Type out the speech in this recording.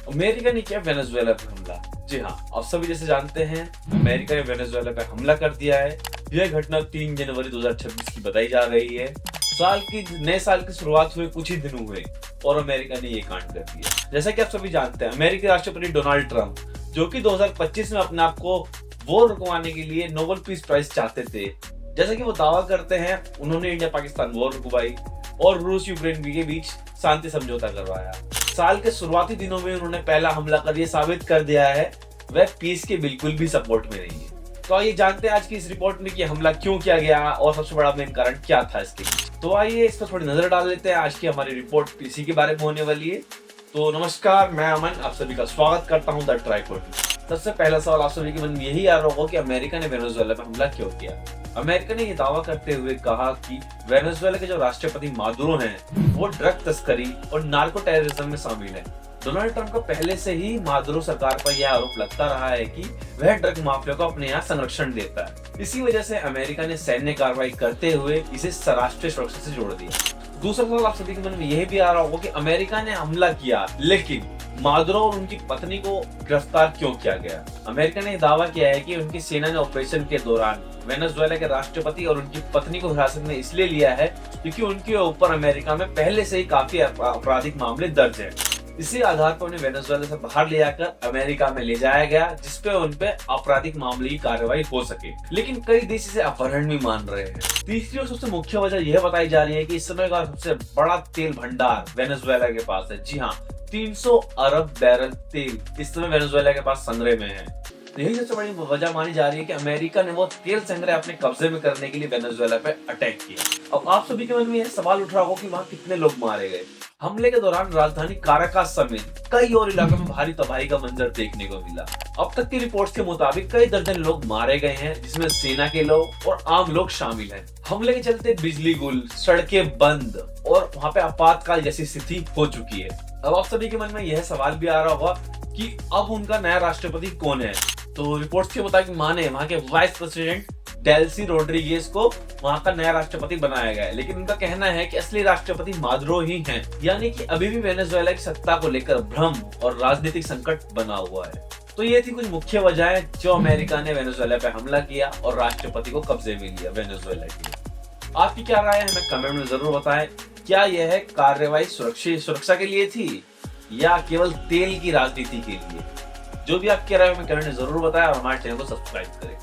America ने किया Venezuela पर हमला। जी हाँ, आप सभी जैसे जानते हैं अमेरिका ने वेनेजुएला पे हमला कर दिया है। यह घटना 3 जनवरी 2026 की बताई जा रही है। नए साल की शुरुआत हुए कुछ ही दिन हुए और अमेरिका ने ये कांड कर दिया। जैसा कि आप सभी जानते हैं, अमेरिकी राष्ट्रपति डोनाल्ड ट्रंप, जो कि 2025 में अपने आप को वॉर रुकवाने के लिए नोबेल पीस प्राइज चाहते थे, जैसा कि वो दावा करते हैं, उन्होंने इंडिया पाकिस्तान वॉर रुकवाई और रूस यूक्रेन के बीच शांति समझौता करवाया। साल के शुरुआती दिनों में उन्होंने पहला हमला कर ये साबित कर दिया है वह पीस के बिल्कुल भी सपोर्ट में नहीं है। तो आइए जानते हैं आज की इस रिपोर्ट में कि हमला क्यों किया गया और सबसे बड़ा मेन कारण क्या था इसके पीछे। तो आइए इस पर थोड़ी नजर डाल लेते हैं। आज की हमारी रिपोर्ट इसी के बारे में होने वाली है। तो नमस्कार, मैं अमन आप सभी का स्वागत करता हूँ द ट्राइपॉड। सबसे पहला सवाल आप सभी के मन में यही आ रहा होगा कि अमेरिका ने वेनेजुएला पर हमला क्यों किया। अमेरिका ने यह दावा करते हुए कहा कि वेनेजुएला के जो राष्ट्रपति मादुरो हैं वो ड्रग तस्करी और नार्को टेररिज्म में शामिल है। डोनाल्ड ट्रंप का पहले से ही मादुरो सरकार पर यह आरोप लगता रहा है कि वह ड्रग माफिया को अपने यहाँ संरक्षण देता है। इसी वजह से अमेरिका ने सैन्य कार्रवाई करते हुए इसे राष्ट्रीय सुरक्षा से जोड़ दिया। दूसरा सवाल आप सभी के मन में यह भी आ रहा होगा कि अमेरिका ने हमला किया, लेकिन मादुरो और उनकी पत्नी को गिरफ्तार क्यों किया गया। अमेरिका ने दावा किया है कि उनकी सेना ने ऑपरेशन के दौरान वेनेजुएला के राष्ट्रपति और उनकी पत्नी को हिरासत में इसलिए लिया है क्योंकि उनके ऊपर अमेरिका में पहले से ही काफी आपराधिक मामले दर्ज है। इसी आधार पर उन्हें वेनेजुएला से बाहर ले जाकर अमेरिका में ले जाया गया, जिसपे उनपे आपराधिक मामले की कार्रवाई हो सके। लेकिन कई देश इसे अपहरण भी मान रहे हैं। तीसरी और सबसे मुख्य वजह यह बताई जा रही है कि इस समय का सबसे बड़ा तेल भंडार वेनेजुएला के पास है। जी हाँ, 300 अरब बैरल तेल इस समय वेनेजुएला के पास संग्रह में है। यही सबसे बड़ी वजह मानी जा रही है कि अमेरिका ने वो तेल संग्रह अपने कब्जे में करने के लिए वेनेजुएला पे अटैक किया। अब आप सभी के मन में यह सवाल उठ रहा होगा कि वहाँ कितने लोग मारे गए। हमले के दौरान राजधानी काराकास समेत कई और इलाकों में भारी तबाही का मंजर देखने को मिला। अब तक की रिपोर्ट्स के मुताबिक कई दर्जन लोग मारे गए हैं, जिसमें सेना के लोग और आम लोग शामिल हैं। हमले के चलते बिजली गुल, सड़कें बंद और वहाँ पे आपातकाल जैसी स्थिति हो चुकी है। अब आप सभी के मन में यह सवाल भी आ रहा होगा कि अब उनका नया राष्ट्रपति कौन है। तो रिपोर्ट्स के मुताबिक माने वहाँ के वाइस प्रेसिडेंट डेल्सी रोड्रिगेज को वहाँ का नया राष्ट्रपति बनाया गया है, लेकिन उनका कहना है कि असली राष्ट्रपति मादुरो ही हैं। यानी कि अभी भी वेनेजुएला की सत्ता को लेकर भ्रम और राजनीतिक संकट बना हुआ है। तो ये थी कुछ मुख्य वजहें जो अमेरिका ने वेनेजुएला पे हमला किया और राष्ट्रपति को कब्जे में लिया वेनेजुएला की। आपकी क्या राय है, हमें कमेंट में जरूर बताएं। क्या यह कार्रवाई सुरक्षा के लिए थी या केवल तेल की राजनीति के लिए? जो भी आपकी राय है हमें कमेंट में जरूर बताएं और हमारे चैनल को सब्सक्राइब करें।